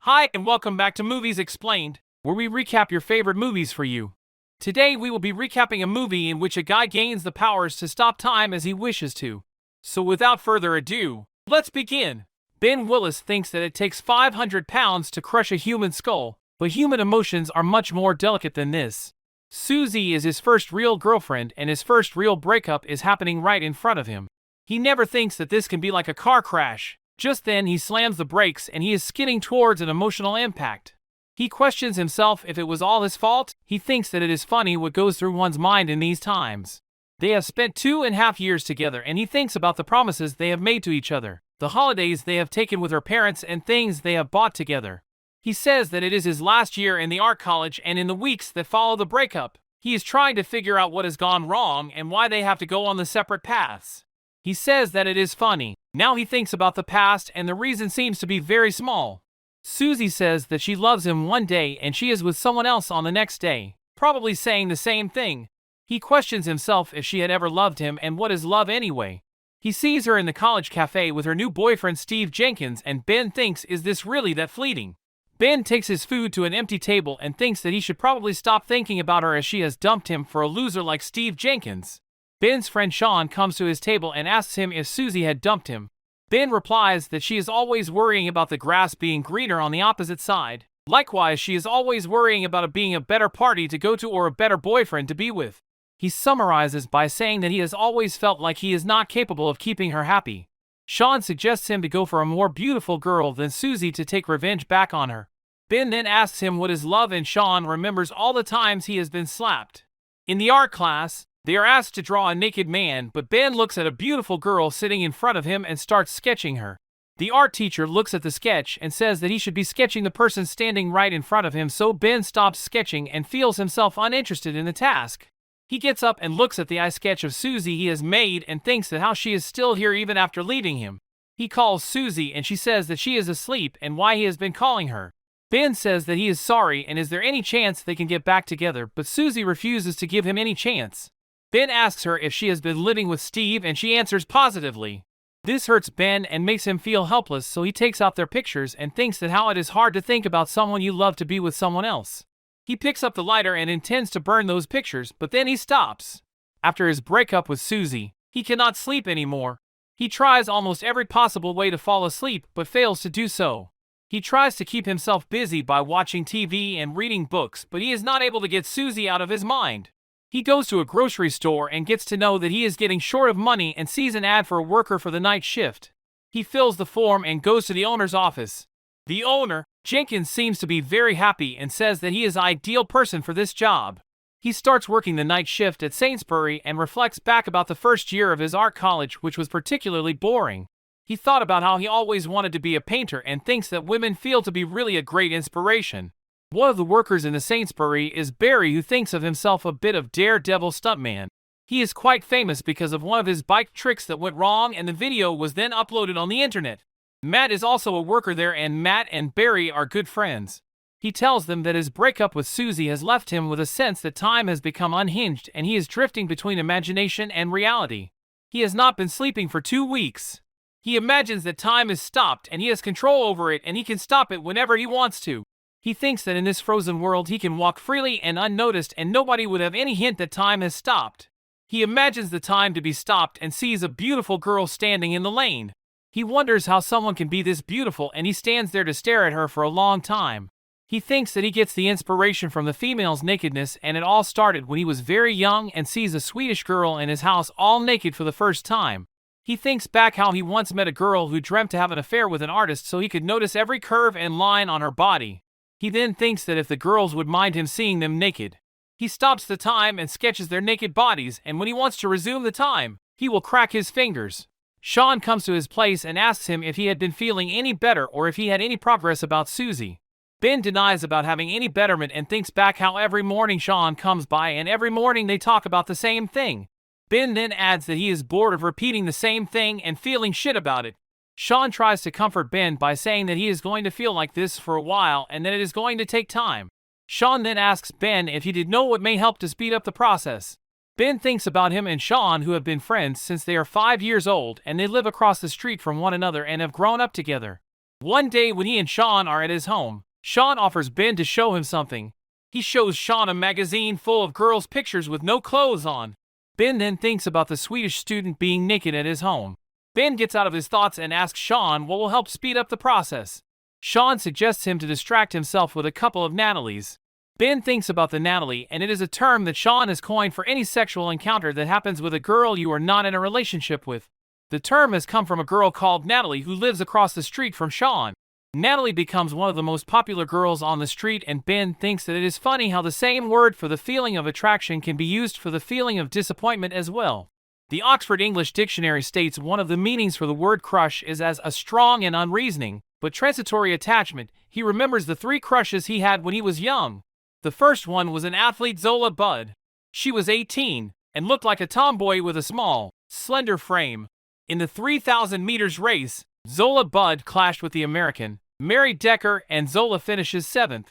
Hi, and welcome back to Movies Explained, where we recap your favorite movies for you. Today we will be recapping a movie in which a guy gains the powers to stop time as he wishes to. So without further ado, let's begin. Ben Willis thinks that it takes 500 pounds to crush a human skull, but human emotions are much more delicate than this. Susie is his first real girlfriend, and his first real breakup is happening right in front of him. He never thinks that this can be like a car crash. Just then he slams the brakes and he is skidding towards an emotional impact. He questions himself if it was all his fault. He thinks that it is funny what goes through one's mind in these times. They have spent 2.5 years together, and he thinks about the promises they have made to each other, the holidays they have taken with her parents, and things they have bought together. He says that it is his last year in the art college, and in the weeks that follow the breakup, he is trying to figure out what has gone wrong and why they have to go on the separate paths. He says that it is funny. Now he thinks about the past, and the reason seems to be very small. Susie says that she loves him one day and she is with someone else on the next day, probably saying the same thing. He questions himself if she had ever loved him, and what is love anyway. He sees her in the college cafe with her new boyfriend Steve Jenkins, and Ben thinks, is this really that fleeting? Ben takes his food to an empty table and thinks that he should probably stop thinking about her as she has dumped him for a loser like Steve Jenkins. Ben's friend Sean comes to his table and asks him if Susie had dumped him. Ben replies that she is always worrying about the grass being greener on the opposite side. Likewise, she is always worrying about it being a better party to go to or a better boyfriend to be with. He summarizes by saying that he has always felt like he is not capable of keeping her happy. Sean suggests him to go for a more beautiful girl than Susie to take revenge back on her. Ben then asks him what is love, and Sean remembers all the times he has been slapped. In the art class, they are asked to draw a naked man, but Ben looks at a beautiful girl sitting in front of him and starts sketching her. The art teacher looks at the sketch and says that he should be sketching the person standing right in front of him, so Ben stops sketching and feels himself uninterested in the task. He gets up and looks at the eye sketch of Susie he has made and thinks that how she is still here even after leaving him. He calls Susie and she says that she is asleep and why he has been calling her. Ben says that he is sorry and is there any chance they can get back together, but Susie refuses to give him any chance. Ben asks her if she has been living with Steve and she answers positively. This hurts Ben and makes him feel helpless, so he takes out their pictures and thinks that how it is hard to think about someone you love to be with someone else. He picks up the lighter and intends to burn those pictures, but then he stops. After his breakup with Susie, he cannot sleep anymore. He tries almost every possible way to fall asleep, but fails to do so. He tries to keep himself busy by watching TV and reading books, but he is not able to get Susie out of his mind. He goes to a grocery store and gets to know that he is getting short of money and sees an ad for a worker for the night shift. He fills the form and goes to the owner's office. The owner, Jenkins, seems to be very happy and says that he is the ideal person for this job. He starts working the night shift at Sainsbury and reflects back about the first year of his art college, which was particularly boring. He thought about how he always wanted to be a painter and thinks that women feel to be really a great inspiration. One of the workers in the Sainsbury is Barry, who thinks of himself a bit of daredevil stuntman. He is quite famous because of one of his bike tricks that went wrong, and the video was then uploaded on the internet. Matt is also a worker there, and Matt and Barry are good friends. He tells them that his breakup with Susie has left him with a sense that time has become unhinged and he is drifting between imagination and reality. He has not been sleeping for 2 weeks. He imagines that time is stopped and he has control over it and he can stop it whenever he wants to. He thinks that in this frozen world he can walk freely and unnoticed and nobody would have any hint that time has stopped. He imagines the time to be stopped and sees a beautiful girl standing in the lane. He wonders how someone can be this beautiful and he stands there to stare at her for a long time. He thinks that he gets the inspiration from the female's nakedness, and it all started when he was very young and sees a Swedish girl in his house all naked for the first time. He thinks back how he once met a girl who dreamt to have an affair with an artist so he could notice every curve and line on her body. He then thinks that if the girls would mind him seeing them naked. He stops the time and sketches their naked bodies, and when he wants to resume the time, he will crack his fingers. Sean comes to his place and asks him if he had been feeling any better or if he had any progress about Susie. Ben denies about having any betterment and thinks back how every morning Sean comes by and every morning they talk about the same thing. Ben then adds that he is bored of repeating the same thing and feeling shit about it. Sean tries to comfort Ben by saying that he is going to feel like this for a while and that it is going to take time. Sean then asks Ben if he did know what may help to speed up the process. Ben thinks about him and Sean, who have been friends since they are 5 years old and they live across the street from one another and have grown up together. One day when he and Sean are at his home, Sean offers Ben to show him something. He shows Sean a magazine full of girls' pictures with no clothes on. Ben then thinks about the Swedish student being naked at his home. Ben gets out of his thoughts and asks Sean what will help speed up the process. Sean suggests him to distract himself with a couple of Natalies. Ben thinks about the Natalie, and it is a term that Sean has coined for any sexual encounter that happens with a girl you are not in a relationship with. The term has come from a girl called Natalie who lives across the street from Sean. Natalie becomes one of the most popular girls on the street, and Ben thinks that it is funny how the same word for the feeling of attraction can be used for the feeling of disappointment as well. The Oxford English Dictionary states one of the meanings for the word crush is as a strong and unreasoning, but transitory attachment. He remembers the 3 crushes he had when he was young. The first one was an athlete, Zola Budd. She was 18 and looked like a tomboy with a small, slender frame. In the 3,000 meters race, Zola Budd clashed with the American Mary Decker, and Zola finishes 7th.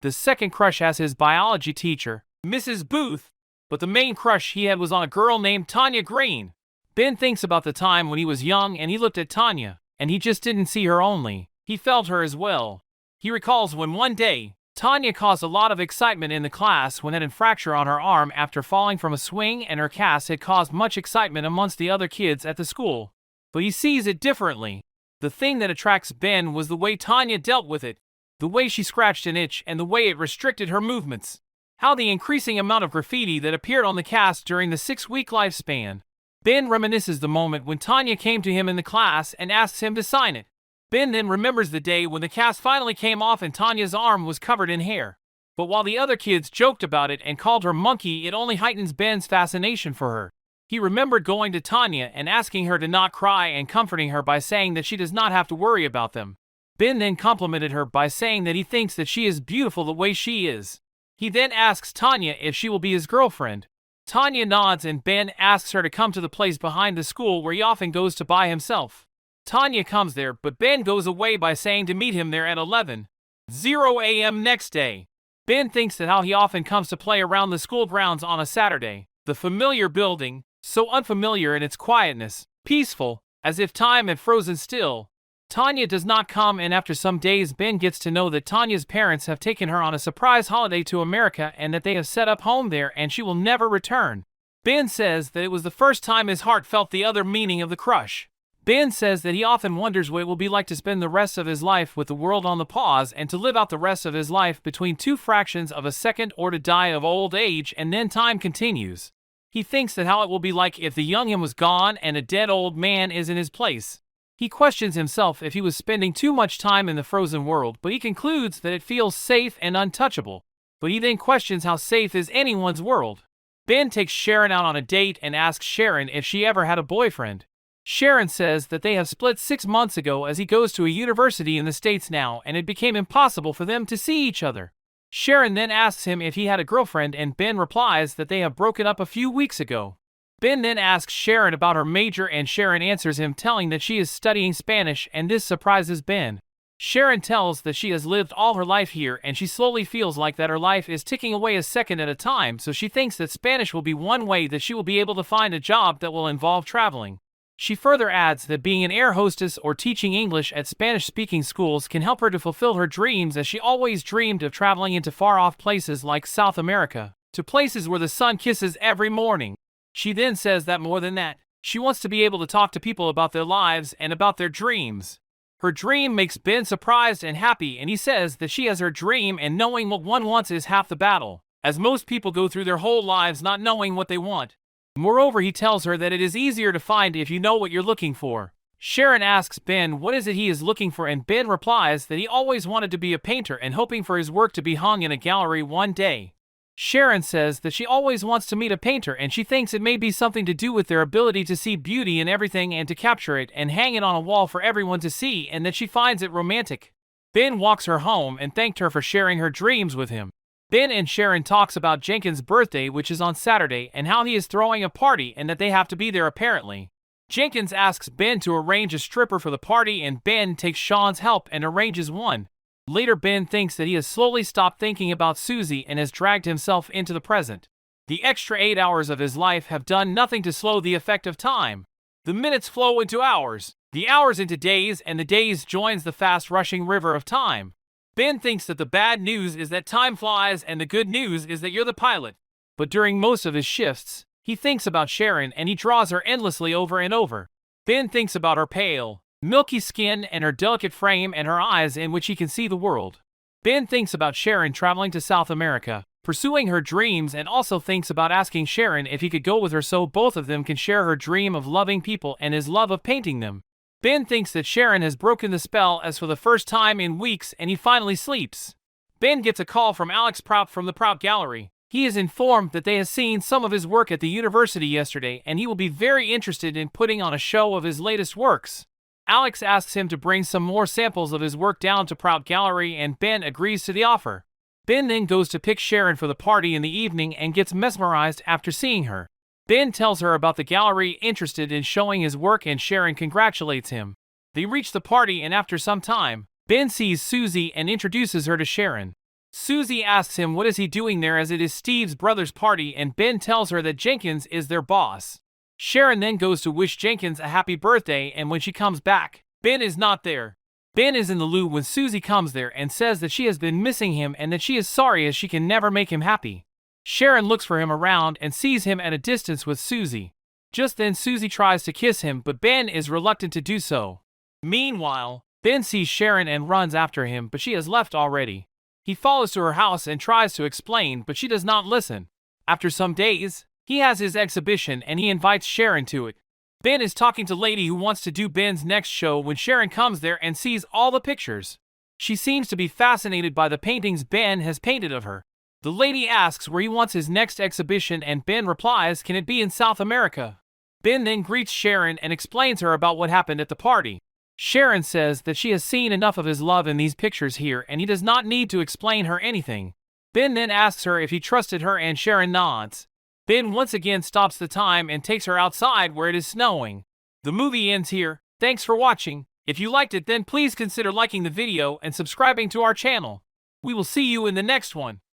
The second crush has his biology teacher, Mrs. Booth, but the main crush he had was on a girl named Tanya Green. Ben thinks about the time when he was young and he looked at Tanya, and he just didn't see her only, he felt her as well. He recalls when one day, Tanya caused a lot of excitement in the class when had a fracture on her arm after falling from a swing, and her cast had caused much excitement amongst the other kids at the school. But he sees it differently. The thing that attracts Ben was the way Tanya dealt with it, the way she scratched an itch and the way it restricted her movements. How the increasing amount of graffiti that appeared on the cast during the 6-week lifespan. Ben reminisces the moment when Tanya came to him in the class and asks him to sign it. Ben then remembers the day when the cast finally came off and Tanya's arm was covered in hair. But while the other kids joked about it and called her monkey, it only heightens Ben's fascination for her. He remembered going to Tanya and asking her to not cry and comforting her by saying that she does not have to worry about them. Ben then complimented her by saying that he thinks that she is beautiful the way she is. He then asks Tanya if she will be his girlfriend. Tanya nods and Ben asks her to come to the place behind the school where he often goes to by himself. Tanya comes there, but Ben goes away by saying to meet him there at 11:00 a.m. next day. Ben thinks that how he often comes to play around the school grounds on a Saturday. The familiar building, so unfamiliar in its quietness, peaceful, as if time had frozen still. Tanya does not come, and after some days Ben gets to know that Tanya's parents have taken her on a surprise holiday to America and that they have set up home there and she will never return. Ben says that it was the first time his heart felt the other meaning of the crush. Ben says that he often wonders what it will be like to spend the rest of his life with the world on the pause and to live out the rest of his life between 2 fractions of a second, or to die of old age and then time continues. He thinks that how it will be like if the young him was gone and a dead old man is in his place. He questions himself if he was spending too much time in the frozen world, but he concludes that it feels safe and untouchable. But he then questions how safe is anyone's world. Ben takes Sharon out on a date and asks Sharon if she ever had a boyfriend. Sharon says that they have split 6 months ago as he goes to a university in the States now and it became impossible for them to see each other. Sharon then asks him if he had a girlfriend and Ben replies that they have broken up a few weeks ago. Ben then asks Sharon about her major and Sharon answers him telling that she is studying Spanish, and this surprises Ben. Sharon tells that she has lived all her life here and she slowly feels like that her life is ticking away a second at a time, so she thinks that Spanish will be one way that she will be able to find a job that will involve traveling. She further adds that being an air hostess or teaching English at Spanish-speaking schools can help her to fulfill her dreams, as she always dreamed of traveling into far-off places like South America, to places where the sun kisses every morning. She then says that more than that, she wants to be able to talk to people about their lives and about their dreams. Her dream makes Ben surprised and happy, and he says that she has her dream and knowing what one wants is half the battle, as most people go through their whole lives not knowing what they want. Moreover, he tells her that it is easier to find if you know what you're looking for. Sharon asks Ben what is it he is looking for, and Ben replies that he always wanted to be a painter and hoping for his work to be hung in a gallery one day. Sharon says that she always wants to meet a painter and she thinks it may be something to do with their ability to see beauty in everything and to capture it and hang it on a wall for everyone to see, and that she finds it romantic. Ben walks her home and thanked her for sharing her dreams with him. Ben and Sharon talks about Jenkins' birthday, which is on Saturday, and how he is throwing a party and that they have to be there apparently. Jenkins asks Ben to arrange a stripper for the party, and Ben takes Sean's help and arranges one. Later, Ben thinks that he has slowly stopped thinking about Susie and has dragged himself into the present. The extra 8 hours of his life have done nothing to slow the effect of time. The minutes flow into hours. The hours into days and the days joins the fast-rushing river of time. Ben thinks that the bad news is that time flies and the good news is that you're the pilot. But during most of his shifts, he thinks about Sharon and he draws her endlessly over and over. Ben thinks about her pale, milky skin and her delicate frame and her eyes in which he can see the world. Ben thinks about Sharon traveling to South America, pursuing her dreams, and also thinks about asking Sharon if he could go with her so both of them can share her dream of loving people and his love of painting them. Ben thinks that Sharon has broken the spell as for the first time in weeks and he finally sleeps. Ben gets a call from Alex Prout from the Prout Gallery. He is informed that they have seen some of his work at the university yesterday and he will be very interested in putting on a show of his latest works. Alex asks him to bring some more samples of his work down to Prout Gallery and Ben agrees to the offer. Ben then goes to pick Sharon for the party in the evening and gets mesmerized after seeing her. Ben tells her about the gallery interested in showing his work and Sharon congratulates him. They reach the party and after some time, Ben sees Susie and introduces her to Sharon. Susie asks him what is he doing there as it is Steve's brother's party and Ben tells her that Jenkins is their boss. Sharon then goes to wish Jenkins a happy birthday and when she comes back, Ben is not there. Ben is in the loo when Susie comes there and says that she has been missing him and that she is sorry as she can never make him happy. Sharon looks for him around and sees him at a distance with Susie. Just then Susie tries to kiss him but Ben is reluctant to do so. Meanwhile, Ben sees Sharon and runs after him but she has left already. He follows to her house and tries to explain but she does not listen. After some days, he has his exhibition and he invites Sharon to it. Ben is talking to lady who wants to do Ben's next show when Sharon comes there and sees all the pictures. She seems to be fascinated by the paintings Ben has painted of her. The lady asks where he wants his next exhibition and Ben replies, can it be in South America? Ben then greets Sharon and explains her about what happened at the party. Sharon says that she has seen enough of his love in these pictures here and he does not need to explain her anything. Ben then asks her if he trusted her and Sharon nods. Ben once again stops the time and takes her outside where it is snowing. The movie ends here. Thanks for watching. If you liked it then please consider liking the video and subscribing to our channel. We will see you in the next one.